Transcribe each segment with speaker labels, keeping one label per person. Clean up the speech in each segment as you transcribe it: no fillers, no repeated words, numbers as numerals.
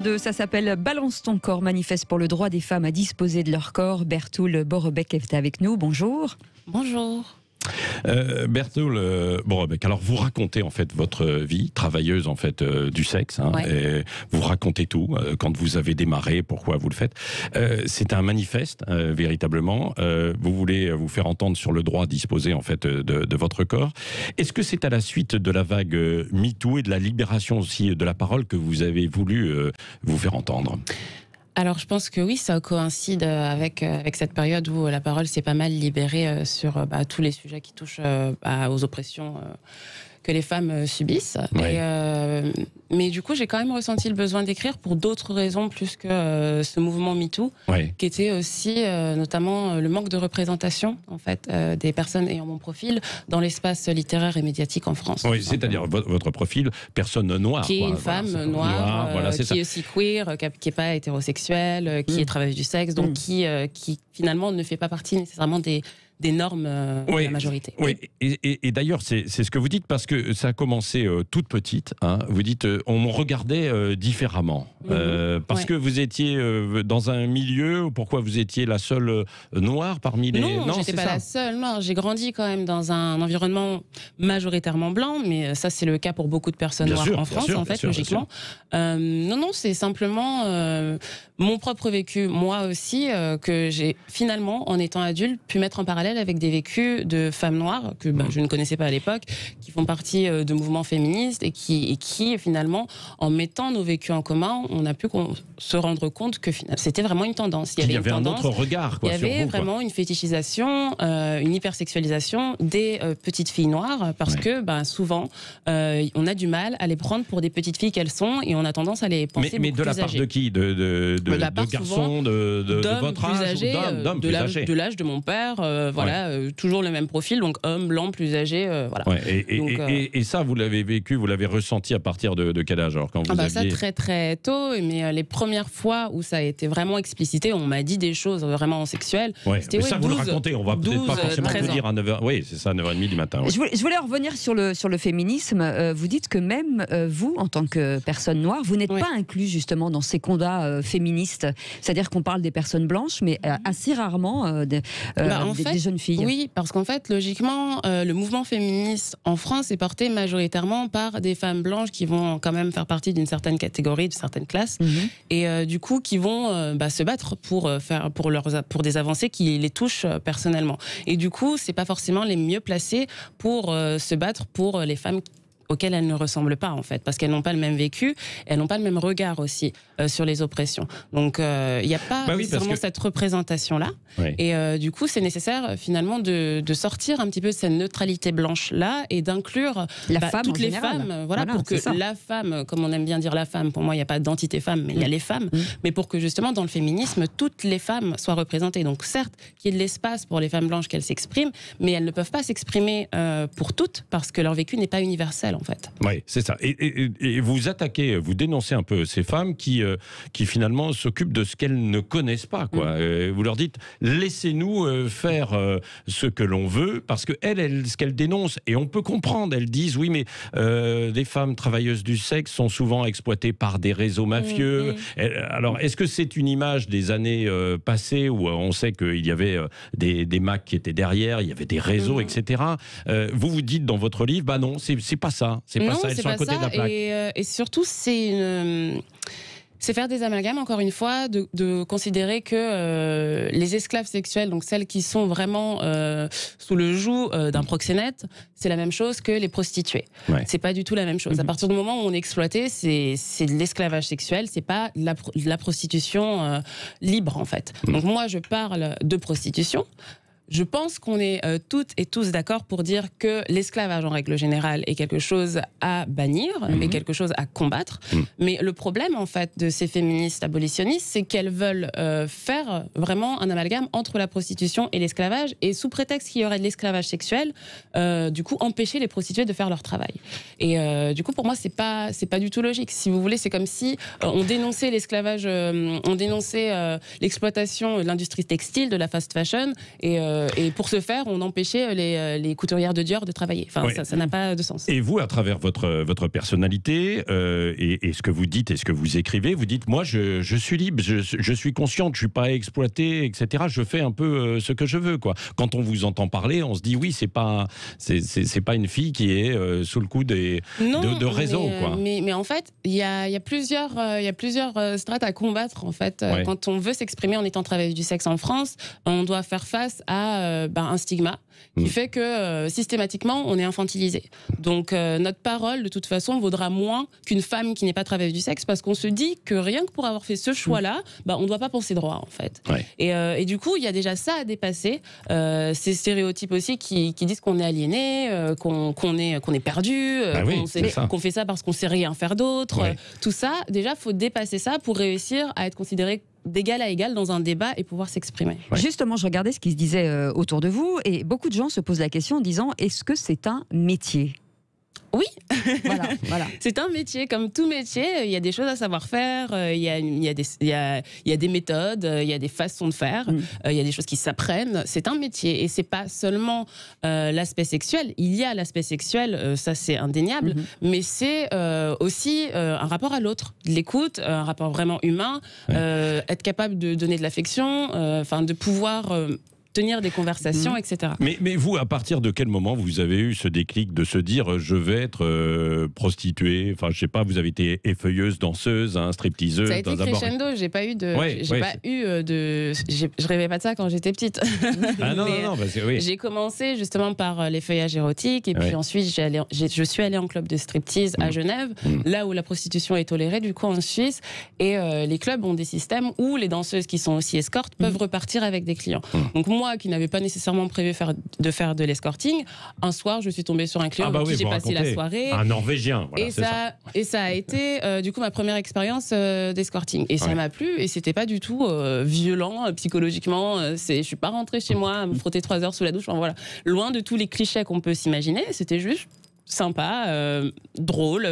Speaker 1: 2, ça s'appelle Balance ton corps, manifeste pour le droit des femmes à disposer de leur corps. Bertoul Borrebec est avec nous, bonjour.
Speaker 2: Bonjour.
Speaker 3: Bertoul Borrebec, alors vous racontez en fait votre vie, travailleuse en fait du sexe, hein,
Speaker 2: Ouais.
Speaker 3: et vous racontez tout, quand vous avez démarré, pourquoi vous le faites. C'est un manifeste, véritablement. Vous voulez vous faire entendre sur le droit à disposer en fait de votre corps. Est-ce que c'est à la suite de la vague MeToo et de la libération aussi de la parole que vous avez voulu vous faire entendre ?
Speaker 2: Alors, je pense que oui, ça coïncide avec cette période où la parole s'est pas mal libérée sur tous les sujets qui touchent aux oppressions que les femmes subissent.
Speaker 3: Ouais.
Speaker 2: Mais du coup, j'ai quand même ressenti le besoin d'écrire pour d'autres raisons plus que ce mouvement MeToo,
Speaker 3: Ouais.
Speaker 2: qui était aussi notamment le manque de représentation en fait des personnes ayant mon profil dans l'espace littéraire et médiatique en France.
Speaker 3: Oui, c'est-à-dire votre profil, personne noire.
Speaker 2: Qui est
Speaker 3: quoi.
Speaker 2: une
Speaker 3: Voilà,
Speaker 2: femme
Speaker 3: c'est-
Speaker 2: noire,
Speaker 3: voilà, c'est
Speaker 2: qui
Speaker 3: ça.
Speaker 2: est aussi queer, qui n'est pas hétérosexuelle, qui est travailleuse du sexe, donc qui finalement ne fait pas partie nécessairement des normes de la majorité.
Speaker 3: Oui, et d'ailleurs, c'est ce que vous dites, parce que ça a commencé toute petite. Hein, vous dites, on me regardait différemment. Parce que vous étiez dans un milieu, pourquoi vous étiez la seule noire parmi les...
Speaker 2: Non, j'étais
Speaker 3: c'est
Speaker 2: pas
Speaker 3: ça.
Speaker 2: la seule noire. J'ai grandi quand même dans un environnement majoritairement blanc, mais ça, c'est le cas pour beaucoup de personnes
Speaker 3: Bien
Speaker 2: noires
Speaker 3: sûr,
Speaker 2: en
Speaker 3: bien
Speaker 2: France,
Speaker 3: sûr,
Speaker 2: en
Speaker 3: bien
Speaker 2: fait,
Speaker 3: sûr, bien
Speaker 2: logiquement. Non, c'est simplement mon propre vécu, moi aussi, que j'ai finalement, en étant adulte, pu mettre en parallèle avec des vécus de femmes noires que je ne connaissais pas à l'époque, qui font partie de mouvements féministes et qui finalement, en mettant nos vécus en commun, on a pu se rendre compte que c'était vraiment une tendance.
Speaker 3: Il y avait un autre regard, quoi,
Speaker 2: il y
Speaker 3: sur
Speaker 2: avait
Speaker 3: vous, quoi.
Speaker 2: vraiment une fétichisation, une hypersexualisation des petites filles noires, parce que souvent, on a du mal à les prendre pour des petites filles qu'elles sont, et on a tendance à les penser
Speaker 3: Mais
Speaker 2: beaucoup
Speaker 3: de la
Speaker 2: plus
Speaker 3: part
Speaker 2: âgées.
Speaker 3: de qui? De
Speaker 2: la part
Speaker 3: garçons de
Speaker 2: d'hommes
Speaker 3: votre
Speaker 2: plus
Speaker 3: âge?
Speaker 2: âgés,
Speaker 3: D'hommes plus âgés.
Speaker 2: de l'âge de mon père, toujours le même profil, donc homme blanc plus âgé, voilà.
Speaker 3: Ouais,
Speaker 2: Donc,
Speaker 3: et ça, vous l'avez vécu, vous l'avez ressenti à partir de quel âge, alors, quand vous
Speaker 2: Ça
Speaker 3: aviez...
Speaker 2: très très tôt, mais les premières fois où ça a été vraiment explicité, on m'a dit des choses vraiment sexuelles.
Speaker 3: Ouais,
Speaker 2: C'était
Speaker 3: mais ça, vous le racontez, on va peut-être pas
Speaker 2: 12,
Speaker 3: forcément
Speaker 2: 13
Speaker 3: vous dire à 9h. Oui, c'est ça, 9h30 du matin. Ouais.
Speaker 1: Je voulais en revenir sur le féminisme. Vous dites que même vous, en tant que personne noire, vous n'êtes pas inclus justement dans ces combats féministes. C'est-à-dire qu'on parle des personnes blanches, mais assez rarement des jeunes filles.
Speaker 2: Oui, parce qu'en fait, logiquement, le mouvement féministe en France est porté majoritairement par des femmes blanches qui vont quand même faire partie d'une certaine catégorie, de certaines classes, et du coup qui vont se battre pour des avancées qui les touchent personnellement. Et du coup, c'est pas forcément les mieux placés pour se battre pour les femmes auxquelles elles ne ressemblent pas, en fait, parce qu'elles n'ont pas le même vécu, elles n'ont pas le même regard aussi sur les oppressions. Donc il n'y a pas nécessairement cette représentation-là.
Speaker 3: Oui.
Speaker 2: Et du coup, c'est nécessaire finalement de sortir un petit peu de cette neutralité blanche-là et d'inclure toutes les femmes, voilà, pour que la femme, comme on aime bien dire la femme, pour moi il n'y a pas d'entité femme, mais il y a les femmes, mais pour que justement dans le féminisme, toutes les femmes soient représentées. Donc certes, qu'il y ait de l'espace pour les femmes blanches qu'elles s'expriment, mais elles ne peuvent pas s'exprimer pour toutes, parce que leur vécu n'est pas universel, en fait.
Speaker 3: Oui, c'est ça. Et vous attaquez, vous dénoncez un peu ces femmes qui finalement s'occupent de ce qu'elles ne connaissent pas, quoi. Vous leur dites, laissez-nous faire ce que l'on veut, parce que ce qu'elles dénoncent, et on peut comprendre, elles disent, oui, mais des femmes travailleuses du sexe sont souvent exploitées par des réseaux mafieux. Alors, est-ce que c'est une image des années passées où on sait qu'il y avait des Macs qui étaient derrière, il y avait des réseaux, etc. Vous vous dites dans votre livre, bah non, c'est pas ça. C'est pas ça, elles sont à côté de la plaque.
Speaker 2: Et surtout, c'est faire des amalgames, encore une fois, de considérer que les esclaves sexuelles, donc celles qui sont vraiment sous le joug d'un proxénète, c'est la même chose que les prostituées. Ouais. C'est pas du tout la même chose. À partir du moment où on est exploité, c'est de l'esclavage sexuel, c'est pas de la prostitution libre, en fait. Donc moi, je parle de prostitution. Je pense qu'on est toutes et tous d'accord pour dire que l'esclavage en règle générale est quelque chose à bannir, et quelque chose à combattre. Mais le problème en fait de ces féministes abolitionnistes, c'est qu'elles veulent faire vraiment un amalgame entre la prostitution et l'esclavage, et sous prétexte qu'il y aurait de l'esclavage sexuel, du coup empêcher les prostituées de faire leur travail. Et du coup pour moi c'est pas du tout logique. Si vous voulez, c'est comme si on dénonçait l'esclavage, on dénonçait l'exploitation de l'industrie textile, de la fast fashion, et pour ce faire, on empêchait les couturières de Dior de travailler. Enfin, ça n'a pas de sens.
Speaker 3: Et vous, à travers votre personnalité et ce que vous dites et ce que vous écrivez, vous dites, moi, je suis libre, je suis consciente, je suis pas exploité, etc. Je fais un peu ce que je veux, quoi. Quand on vous entend parler, on se dit, oui, c'est pas une fille qui est sous le coup de réseau, quoi.
Speaker 2: Mais en fait, il y a plusieurs strates à combattre, en fait. Quand on veut s'exprimer en étant travailleuse du sexe en France, on doit faire face à un stigma qui fait que systématiquement on est infantilisé. Donc notre parole de toute façon vaudra moins qu'une femme qui n'est pas travailleuse du sexe, parce qu'on se dit que rien que pour avoir fait ce choix-là, on ne doit pas penser droit, en fait. Et du coup il y a déjà ça à dépasser, ces stéréotypes aussi qui disent qu'on est aliéné, qu'on est perdu, qu'on fait ça parce qu'on sait rien faire d'autre. Tout ça, déjà faut dépasser ça pour réussir à être considéré d'égal à égal dans un débat et pouvoir s'exprimer.
Speaker 1: Justement, je regardais ce qui se disait autour de vous, et beaucoup de gens se posent la question en disant, est-ce que c'est un métier ?
Speaker 2: Oui,
Speaker 1: voilà.
Speaker 2: C'est un métier, comme tout métier, il y a des choses à savoir faire, il y a des méthodes, il y a des façons de faire, il y a des choses qui s'apprennent. C'est un métier, et c'est pas seulement l'aspect sexuel. Il y a l'aspect sexuel, ça c'est indéniable, mais c'est aussi un rapport à l'autre, de l'écoute, un rapport vraiment humain, être capable de donner de l'affection, de pouvoir tenir des conversations, etc.
Speaker 3: Mais vous, à partir de quel moment vous avez eu ce déclic de se dire je vais être prostituée? Enfin, je sais pas, vous avez été effeuilleuse, danseuse, stripteaseuse.
Speaker 2: Ça a été crescendo. J'ai pas eu de. Je rêvais pas de ça quand j'étais petite.
Speaker 3: Ah non,
Speaker 2: J'ai commencé justement par les feuillages érotiques, et puis ensuite je suis allée en club de striptease à Genève, là où la prostitution est tolérée du coup en Suisse, et les clubs ont des systèmes où les danseuses qui sont aussi escortes peuvent repartir avec des clients. Donc moi, qui n'avais pas nécessairement prévu de faire de l'escorting, un soir je suis tombée sur un client avec qui j'ai passé la soirée.
Speaker 3: Un Norvégien,
Speaker 2: voilà, et ça a été du coup ma première expérience d'escorting, et ça m'a plu, et c'était pas du tout violent psychologiquement. Je suis pas rentrée chez moi à me frotter 3 heures sous la douche, voilà, loin de tous les clichés qu'on peut s'imaginer. C'était juste sympa, drôle,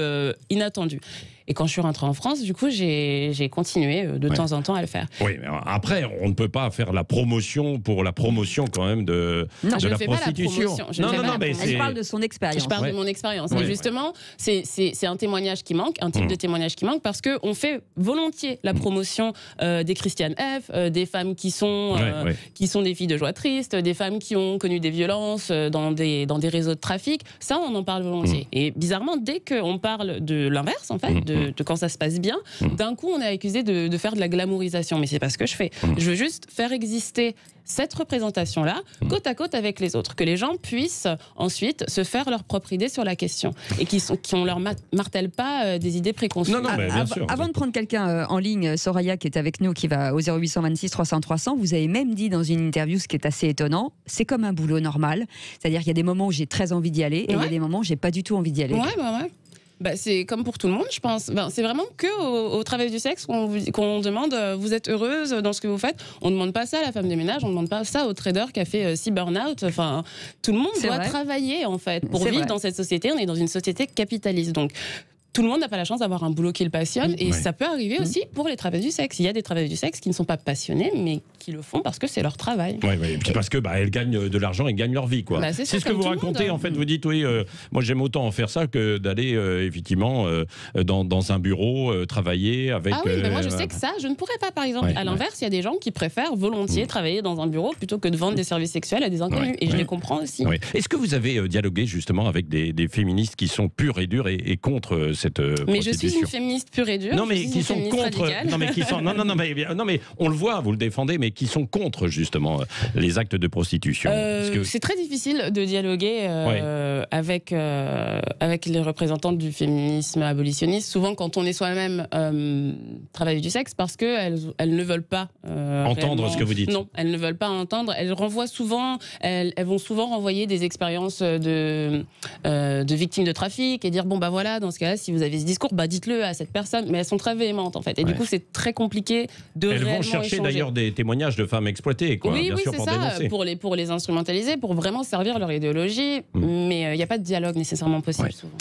Speaker 2: inattendu. Et quand je suis rentrée en France, du coup, j'ai continué de temps en temps à le faire.
Speaker 3: Oui, mais après, on ne peut pas faire la promotion pour la promotion quand même de la prostitution.
Speaker 1: Je parle de son expérience.
Speaker 2: Je parle de mon expérience. Et justement, c'est un témoignage qui manque, un type de témoignage qui manque, parce qu'on fait volontiers la promotion des Christiane F., des femmes qui sont des filles de joie triste, des femmes qui ont connu des violences dans des réseaux de trafic. Ça, on en parle volontiers. Et bizarrement, dès qu'on parle de l'inverse, en fait, de quand ça se passe bien, d'un coup on est accusé de faire de la glamourisation, mais c'est pas ce que je fais. Je veux juste faire exister cette représentation-là côte à côte avec les autres, que les gens puissent ensuite se faire leur propre idée sur la question, et qui on leur martèle pas des idées préconçues.
Speaker 3: Bien sûr.
Speaker 1: Avant de prendre quelqu'un en ligne, Soraya qui est avec nous, qui va au 0826 300 300, vous avez même dit dans une interview, ce qui est assez étonnant, c'est comme un boulot normal, c'est-à-dire qu'il y a des moments où j'ai très envie d'y aller, et il y a des moments où j'ai pas du tout envie d'y aller.
Speaker 2: C'est comme pour tout le monde, je pense. C'est vraiment que au travail du sexe qu'on demande vous êtes heureuse dans ce que vous faites. On ne demande pas ça à la femme de ménage, on ne demande pas ça au trader qui a fait 6 burn-out. Enfin, tout le monde doit travailler, en fait, pour vivre dans cette société. On est dans une société capitaliste, donc tout le monde n'a pas la chance d'avoir un boulot qui le passionne, et ça peut arriver aussi pour les travailleuses du sexe. Il y a des travailleuses du sexe qui ne sont pas passionnées, mais qui le font parce que c'est leur travail.
Speaker 3: Et puis parce que elles gagnent de l'argent, elles gagnent leur vie, quoi.
Speaker 2: C'est
Speaker 3: ce que vous racontez, en fait. Vous dites moi j'aime autant en faire ça que d'aller effectivement dans un bureau travailler avec.
Speaker 2: Moi je sais que ça, je ne pourrais pas, par exemple. À l'inverse, il y a des gens qui préfèrent volontiers travailler dans un bureau plutôt que de vendre des services sexuels à des inconnus, et je les comprends aussi.
Speaker 3: Est-ce que vous avez dialogué justement avec des féministes qui sont pures et dures et contre cette prostitution?
Speaker 2: Mais je suis une féministe pure et dure.
Speaker 3: Non, mais qui sont contre. Non, mais on le voit, vous le défendez, mais qui sont contre justement les actes de prostitution.
Speaker 2: C'est très difficile de dialoguer avec les représentants du féminisme abolitionniste. Souvent, quand on est soi-même travailleuse du sexe, parce que elles ne veulent pas
Speaker 3: entendre ce que vous dites.
Speaker 2: Non, elles ne veulent pas entendre. Elles renvoient souvent. Elles vont souvent renvoyer des expériences de victimes de trafic et dire voilà, dans ce cas-là, si vous avez ce discours, dites-le à cette personne. Mais elles sont très véhémentes, en fait. Et du coup, c'est très compliqué de réellement échanger. Elles vont chercher
Speaker 3: d'ailleurs des témoignages de femmes exploitées, quoi, bien sûr, pour dénoncer.
Speaker 2: Pour les instrumentaliser, pour vraiment servir leur idéologie. Mais il n'y a pas de dialogue nécessairement possible souvent.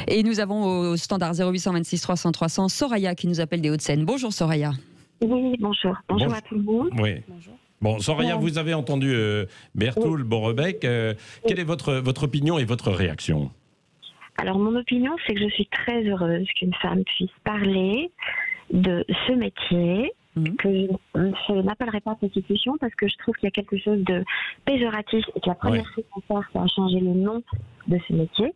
Speaker 1: Et nous avons au standard 0826 300 300 Soraya qui nous appelle des Hauts-de-Seine. Bonjour Soraya.
Speaker 4: Oui, bonjour. Bonjour à tout le monde.
Speaker 3: Oui.
Speaker 2: Bonjour.
Speaker 3: Bon, Soraya, vous avez entendu Bertoul Borrebec. Quelle est votre opinion et votre réaction?
Speaker 4: Alors, mon opinion, c'est que je suis très heureuse qu'une femme puisse parler de ce métier, que je n'appellerai pas prostitution, parce que je trouve qu'il y a quelque chose de péjoratif et que la première chose à faire, c'est à changer le nom de ce métier.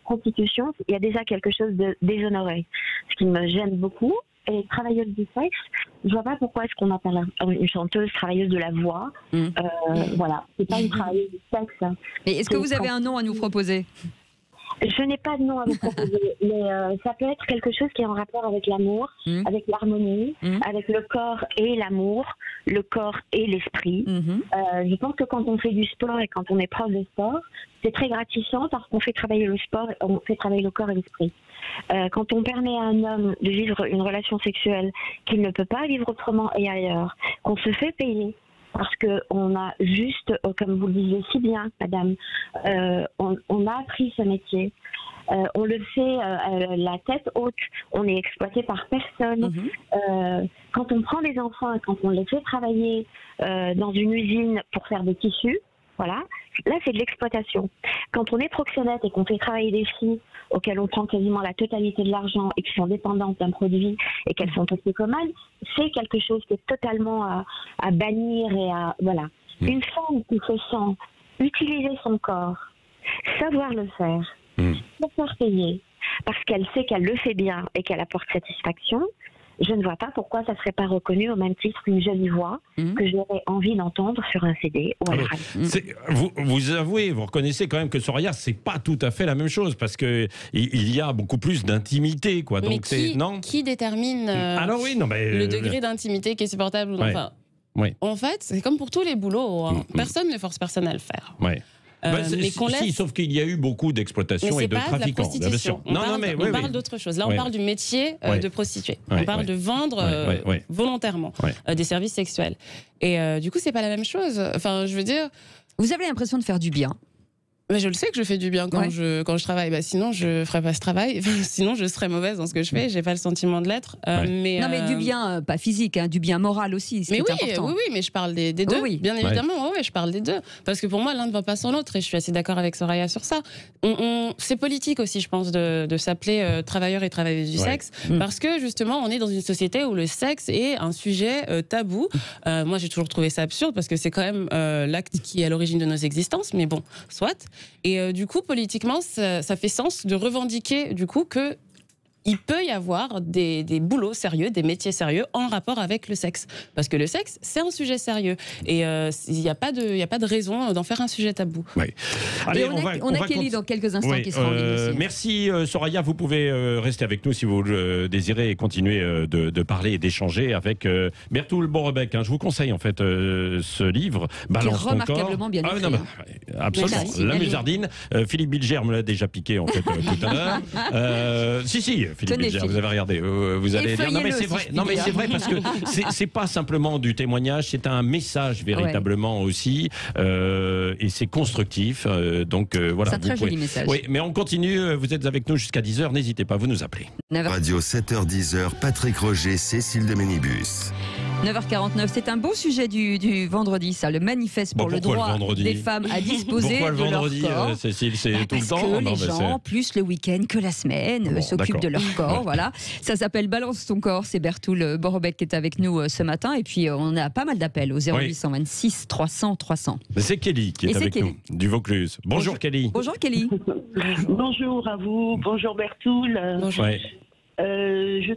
Speaker 4: Prostitution, il y a déjà quelque chose de déshonoré, ce qui me gêne beaucoup. Et travailleuse du sexe, je vois pas pourquoi est-ce qu'on appelle une chanteuse travailleuse de la voix. Voilà, c'est pas une travailleuse du sexe.
Speaker 1: Mais est-ce que vous avez un nom à nous proposer?
Speaker 4: Je n'ai pas de nom à vous proposer, mais ça peut être quelque chose qui est en rapport avec l'amour, avec l'harmonie, avec le corps et l'amour, le corps et l'esprit. Je pense que quand on fait du sport et quand on est prof de sport, c'est très gratifiant parce qu'on fait travailler le sport, on fait travailler le corps et l'esprit. Quand on permet à un homme de vivre une relation sexuelle qu'il ne peut pas vivre autrement et ailleurs, qu'on se fait payer, parce qu'on a juste, comme vous le disiez si bien, madame, on a appris ce métier. On le fait la tête haute, on est exploité par personne. Quand on prend des enfants et quand on les fait travailler dans une usine pour faire des tissus, voilà, là c'est de l'exploitation. Quand on est proxénète et qu'on fait travailler des filles auxquelles on prend quasiment la totalité de l'argent et qui sont dépendantes d'un produit et qu'elles sont toxicomanes, c'est quelque chose qui est totalement à bannir et à... Voilà. Une femme qui se sent utiliser son corps, savoir le faire, se faire payer, parce qu'elle sait qu'elle le fait bien et qu'elle apporte satisfaction, je ne vois pas pourquoi ça ne serait pas reconnu au même titre qu'une jolie voix que j'aurais envie d'entendre sur un CD ou à la radio.
Speaker 3: Vous avouez, vous reconnaissez quand même que Soraya, c'est pas tout à fait la même chose parce que il y a beaucoup plus d'intimité, quoi. Donc
Speaker 2: qui détermine le degré d'intimité qui est supportable? En fait, c'est comme pour tous les boulots, personne ne force personne à le faire.
Speaker 3: Sauf qu'il y a eu beaucoup d'exploitation et de trafiquants.
Speaker 2: On parle d'autre chose. Là, on parle du métier de prostituée. On parle de vendre volontairement des services sexuels. Et du coup, c'est pas la même chose. Enfin, je veux dire...
Speaker 1: Vous avez l'impression de faire du bien?
Speaker 2: Mais je le sais que je fais du bien quand je travaille. Sinon, je ne ferais pas ce travail. Sinon, je serais mauvaise dans ce que je fais. Je n'ai pas le sentiment de l'être. Mais
Speaker 1: du bien, pas physique, du bien moral aussi.
Speaker 2: Oui, mais je parle des deux. Bien évidemment, je parle des deux. Parce que pour moi, l'un ne va pas sans l'autre. Et je suis assez d'accord avec Soraya sur ça. C'est politique aussi, je pense, de s'appeler travailleur et travailleuse du sexe. Parce que justement, on est dans une société où le sexe est un sujet tabou. Moi, j'ai toujours trouvé ça absurde parce que c'est quand même l'acte qui est à l'origine de nos existences. Mais bon, soit. Et du coup, politiquement, ça fait sens de revendiquer du coup que il peut y avoir des boulots sérieux, des métiers sérieux en rapport avec le sexe. Parce que le sexe, c'est un sujet sérieux. Et il n'y a pas de raison d'en faire un sujet tabou.
Speaker 3: Allez,
Speaker 1: on a Kelly dans quelques instants qui sera en ligne aussi.
Speaker 3: Merci Soraya, vous pouvez rester avec nous si vous le désirez et continuer de parler et d'échanger avec Bertoul Borrebec. Je vous conseille en fait ce livre, Balance ton corps.
Speaker 1: Remarquablement bien écrit.
Speaker 3: Absolument, merci, la musardine. Philippe Bilger me l'a déjà piqué en fait tout à l'heure. Si, Philippe Bilger, vous avez regardé. Vous allez dire. Non mais c'est vrai. Non mais c'est vrai parce que c'est pas simplement du témoignage, c'est un message véritablement aussi, et c'est constructif. Donc voilà.
Speaker 1: C'est un très joli message.
Speaker 3: Oui, mais on continue. Vous êtes avec nous jusqu'à 10h. N'hésitez pas, vous nous appelez.
Speaker 5: Radio 7h-10h, Patrick Roger, Cécile de Ménibus.
Speaker 1: 9h49, c'est un beau sujet du vendredi, ça, le manifeste pour le droit des femmes à disposer
Speaker 3: pourquoi
Speaker 1: de
Speaker 3: le vendredi,
Speaker 1: leur corps.
Speaker 3: Cécile, c'est tout le temps.
Speaker 1: Parce que les gens, plus le week-end que la semaine, s'occupent de leur corps. Voilà. Ça s'appelle Balance ton corps. C'est Bertoul Borrebec qui est avec nous ce matin. Et puis, on a pas mal d'appels au 0826 300 300.
Speaker 3: C'est Kelly qui est avec nous, du Vaucluse. Bonjour Kelly.
Speaker 1: Bonjour Kelly.
Speaker 6: Bonjour à vous. Bonjour Bertoul.
Speaker 2: Bonjour.
Speaker 6: Je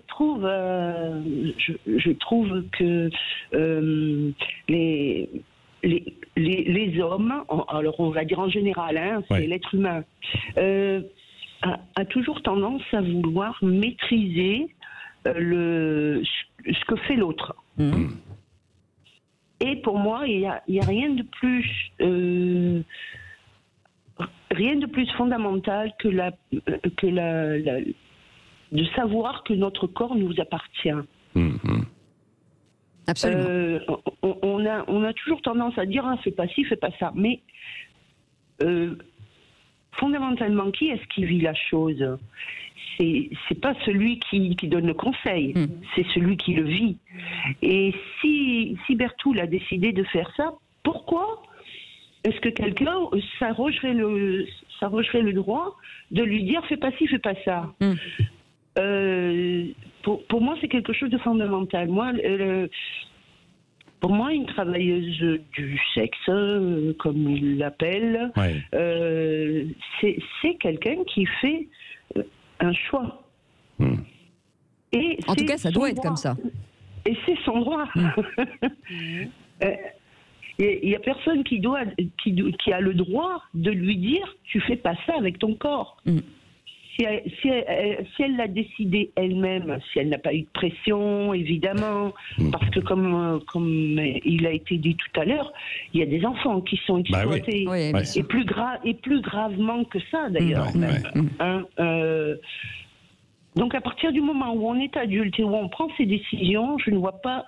Speaker 6: trouve que les hommes, alors on va dire en général, c'est l'être humain, a toujours tendance à vouloir maîtriser ce que fait l'autre. Et pour moi, il y a rien de plus fondamental que de savoir que notre corps nous appartient.
Speaker 1: Absolument.
Speaker 6: On a toujours tendance à dire fais pas ci, fais pas ça. Mais fondamentalement, qui est-ce qui vit la chose? C'est pas celui qui donne le conseil, c'est celui qui le vit. Et si Berthoul a décidé de faire ça, pourquoi est-ce que quelqu'un s'arrogerait le droit de lui dire fais pas ci, fais pas ça? Pour moi, c'est quelque chose de fondamental. Pour moi, une travailleuse du sexe, comme il l'appelle, c'est quelqu'un qui fait un choix. Et
Speaker 1: en tout cas, ça doit être comme ça.
Speaker 6: Et c'est son droit. Il n'y a personne qui a le droit de lui dire tu fais pas ça avec ton corps. Si elle l'a décidé elle-même, si elle n'a pas eu de pression, évidemment, parce que comme il a été dit tout à l'heure, il y a des enfants qui sont exploités, et plus gravement que ça d'ailleurs. Donc à partir du moment où on est adulte et où on prend ses décisions, je ne vois pas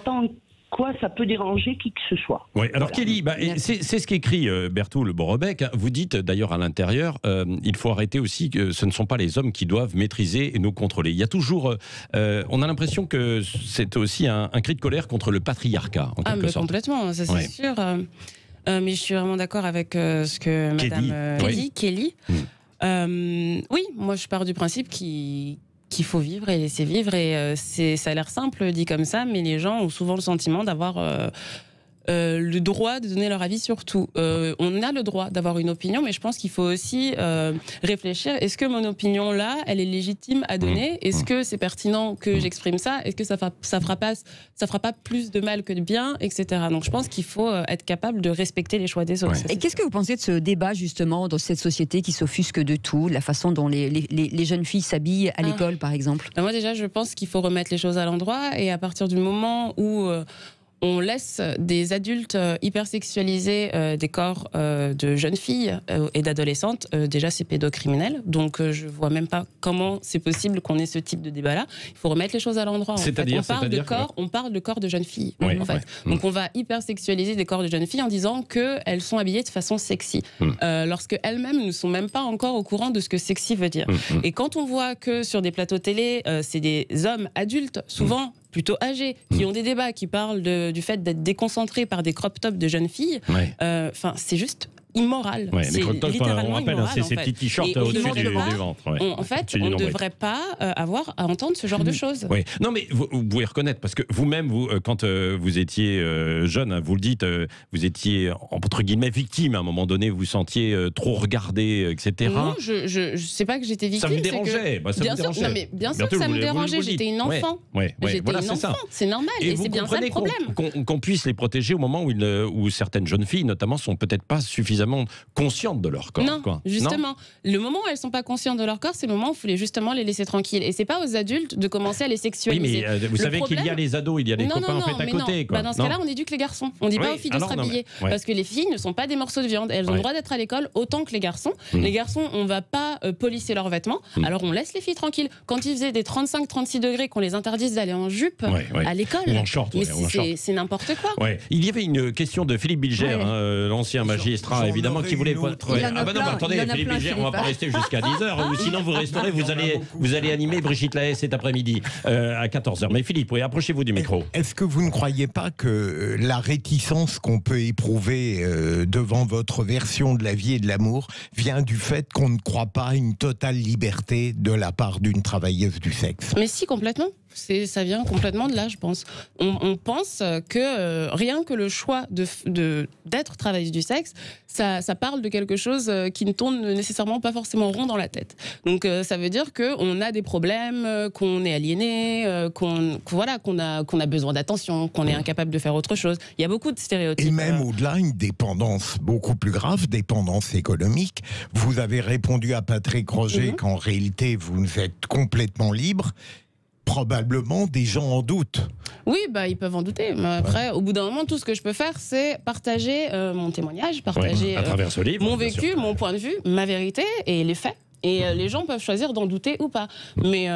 Speaker 6: en quoi ça peut déranger qui que ce soit.
Speaker 3: Oui, alors Kelly, c'est ce qu'écrit Berthoul Borobec. Vous dites d'ailleurs à l'intérieur, il faut arrêter aussi que ce ne sont pas les hommes qui doivent maîtriser et nous contrôler. Il y a toujours, on a l'impression que c'est aussi un cri de colère contre le patriarcat, en quelque sorte.
Speaker 2: Complètement, ça c'est sûr. Mais je suis vraiment d'accord avec ce que Madame Kelly. Oui, moi je pars du principe qu'il faut vivre et laisser vivre, et ça a l'air simple dit comme ça, mais les gens ont souvent le sentiment d'avoir le droit de donner leur avis sur tout. On a le droit d'avoir une opinion, mais je pense qu'il faut aussi réfléchir, est-ce que mon opinion là, elle est légitime à donner? Est-ce que c'est pertinent que j'exprime ça? Est-ce que ça fera pas plus de mal que de bien, etc. Donc je pense qu'il faut être capable de respecter les choix des autres.
Speaker 1: Et qu'est-ce que vous pensez de ce débat justement dans cette société qui s'offusque de tout, la façon dont les jeunes filles s'habillent à l'école par exemple?
Speaker 2: Moi déjà je pense qu'il faut remettre les choses à l'endroit, et à partir du moment où on laisse des adultes hypersexualiser des corps de jeunes filles et d'adolescentes, déjà c'est pédocriminel, donc je vois même pas comment c'est possible qu'on ait ce type de débat-là. Il faut remettre les choses à l'endroit. On parle de corps de jeunes filles. Donc on va hypersexualiser des corps de jeunes filles en disant qu'elles sont habillées de façon sexy, lorsque elles-mêmes ne sont même pas encore au courant de ce que sexy veut dire. Et quand on voit que sur des plateaux télé, c'est des hommes adultes, souvent plutôt âgés, qui ont des débats, qui parlent du fait d'être déconcentrés par des crop tops de jeunes filles, c'est juste immoral.
Speaker 3: C'est littéralement immoral. C'est ces petits t-shirts au-dessus du ventre.
Speaker 2: En fait, on ne devrait pas avoir à entendre ce genre de choses.
Speaker 3: Non, mais vous pouvez reconnaître, parce que vous-même, quand vous étiez jeune, vous le dites, vous étiez entre guillemets victime. À un moment donné, vous vous sentiez trop regardé, etc.
Speaker 2: Non, je ne sais pas que j'étais victime.
Speaker 3: Ça vous dérangeait.
Speaker 2: Bien sûr que ça me dérangeait. J'étais une enfant. J'étais une enfant. C'est normal. Et c'est bien ça le problème.
Speaker 3: Qu'on puisse les protéger au moment où certaines jeunes filles, notamment, sont peut-être pas suffisamment conscientes de leur corps.
Speaker 2: Non, justement. Le moment où elles sont pas conscientes de leur corps, c'est le moment où il faut justement les laisser tranquilles. Et c'est pas aux adultes de commencer à les sexualiser.
Speaker 3: Oui, mais vous savez qu'il y a les ados, il y a les copains à côté.
Speaker 2: Dans ce cas-là, on éduque les garçons. On dit pas aux filles de se rhabiller. Parce que les filles ne sont pas des morceaux de viande. Elles ont le droit d'être à l'école autant que les garçons. Les garçons, on va pas polisser leurs vêtements. Alors on laisse les filles tranquilles. Quand il faisait des 35-36 degrés, qu'on les interdise d'aller en jupe à l'école.
Speaker 3: Ou en short.
Speaker 2: C'est n'importe quoi.
Speaker 3: Il y avait une question de Philippe Bilger, l'ancien magistrat, évidemment, qui voulait... attendez, Philippe Bilger, on va pas rester jusqu'à 10h, ou sinon vous resterez, vous allez animer Brigitte Lahaie cet après-midi à 14h. Mais Philippe, approchez-vous du micro.
Speaker 7: Est-ce que vous ne croyez pas que la réticence qu'on peut éprouver devant votre version de la vie et de l'amour vient du fait qu'on ne croit pas à une totale liberté de la part d'une travailleuse du sexe?
Speaker 2: Mais si, complètement. Ça vient complètement de là, je pense. On pense que rien que le choix d'être travailleuse du sexe, ça parle de quelque chose qui ne tourne nécessairement pas forcément rond dans la tête. Donc ça veut dire qu'on a des problèmes, qu'on est aliéné, qu'on a besoin d'attention, qu'on est incapable de faire autre chose. Il y a beaucoup de stéréotypes.
Speaker 7: Et même au-delà, une dépendance beaucoup plus grave, dépendance économique. Vous avez répondu à Patrick Roger qu'en réalité, vous êtes complètement libre. Probablement des gens en doutent.
Speaker 2: Oui, ils peuvent en douter. Mais après, au bout d'un moment, tout ce que je peux faire, c'est partager mon témoignage, partager
Speaker 3: à travers ce livre,
Speaker 2: mon vécu, mon point de vue, ma vérité et les faits. Et les gens peuvent choisir d'en douter ou pas. Mais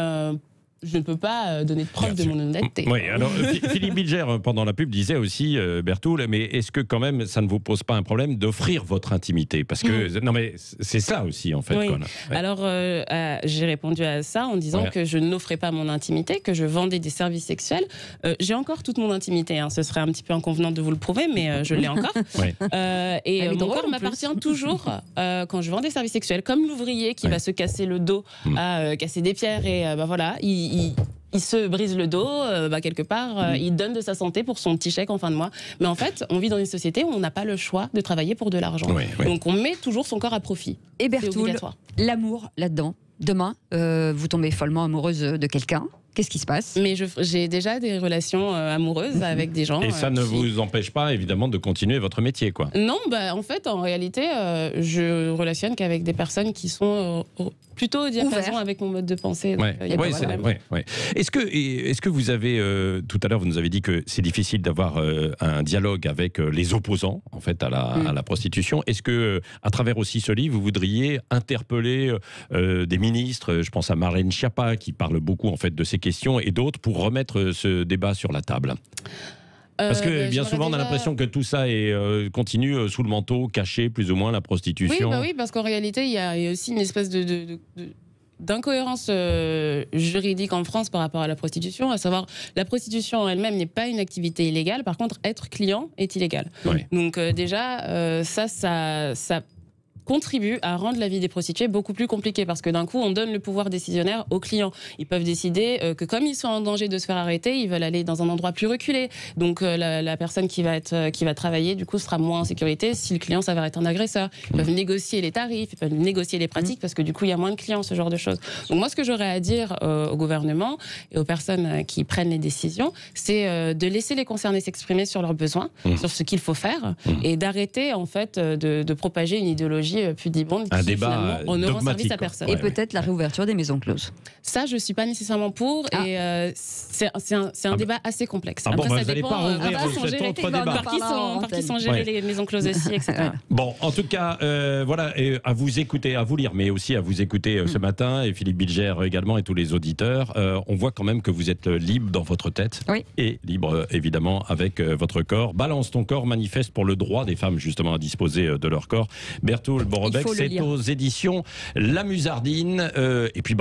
Speaker 2: je ne peux pas donner de preuve de mon honnêteté.
Speaker 3: Oui, alors Philippe Bilger, pendant la pub, disait aussi, Berthoul, mais est-ce que quand même ça ne vous pose pas un problème d'offrir votre intimité? Parce que, non mais c'est ça aussi en fait.
Speaker 2: Oui.
Speaker 3: Quoi,
Speaker 2: alors j'ai répondu à ça en disant que je n'offrais pas mon intimité, que je vendais des services sexuels. J'ai encore toute mon intimité, hein. Ce serait un petit peu inconvenant de vous le prouver, mais je l'ai encore. Et mon corps m'appartient toujours quand je vends des services sexuels, comme l'ouvrier qui va se casser le dos à casser des pierres et voilà, il se brise le dos, quelque part, il donne de sa santé pour son petit chèque en fin de mois. Mais en fait, on vit dans une société où on n'a pas le choix de travailler pour de l'argent. Donc on met toujours son corps à profit.
Speaker 1: Et Berthoul, l'amour là-dedans. Demain, vous tombez follement amoureuse de quelqu'un. Qu'est-ce qui se passe?
Speaker 2: Mais j'ai déjà des relations amoureuses avec des gens.
Speaker 3: Et ça ne vous empêche pas, évidemment, de continuer votre métier, quoi?
Speaker 2: Non, en fait, en réalité, je relationne qu'avec des personnes qui sont plutôt au diapason avec mon mode de pensée.
Speaker 3: Est-ce que vous avez, tout à l'heure, vous nous avez dit que c'est difficile d'avoir un dialogue avec les opposants, en fait, à la prostitution. Est-ce que, à travers aussi ce livre, vous voudriez interpeller des ministres, je pense à Marlène Schiappa, qui parle beaucoup, en fait, de ces questions, et d'autres, pour remettre ce débat sur la table? Parce que bien souvent, on a l'impression que tout ça continue sous le manteau, caché plus ou moins, la prostitution.
Speaker 2: Oui, parce qu'en réalité, il y a aussi une espèce d'incohérence juridique en France par rapport à la prostitution, à savoir la prostitution en elle-même n'est pas une activité illégale, par contre, être client est illégal. Donc déjà, ça contribue à rendre la vie des prostituées beaucoup plus compliquée, parce que d'un coup, on donne le pouvoir décisionnaire aux clients. Ils peuvent décider que comme ils sont en danger de se faire arrêter, ils veulent aller dans un endroit plus reculé. Donc la personne qui va travailler, du coup, sera moins en sécurité si le client s'avère être un agresseur. Ils peuvent négocier les tarifs, ils peuvent négocier les pratiques, parce que du coup, il y a moins de clients, ce genre de choses. Donc moi, ce que j'aurais à dire au gouvernement et aux personnes qui prennent les décisions, c'est de laisser les concernés s'exprimer sur leurs besoins, sur ce qu'il faut faire, et d'arrêter, en fait, de propager une idéologie pudibonde qui
Speaker 3: débat
Speaker 2: finalement ne rend service à personne.
Speaker 1: Et peut-être la réouverture des maisons closes.
Speaker 2: Ça, je ne suis pas nécessairement pour, et c'est un débat assez complexe.
Speaker 3: Après,
Speaker 2: ça dépend par qui sont gérées les maisons closes aussi, etc.
Speaker 3: Bon, en tout cas, voilà, à vous écouter, à vous lire, mais aussi à vous écouter ce matin, et Philippe Bilger également, et tous les auditeurs, on voit quand même que vous êtes libre dans votre tête, et libre, évidemment, avec votre corps. Balance ton corps, manifeste pour le droit des femmes, justement, à disposer de leur corps. Berthoul Borrebec, c'est aux éditions La Musardine. Et puis,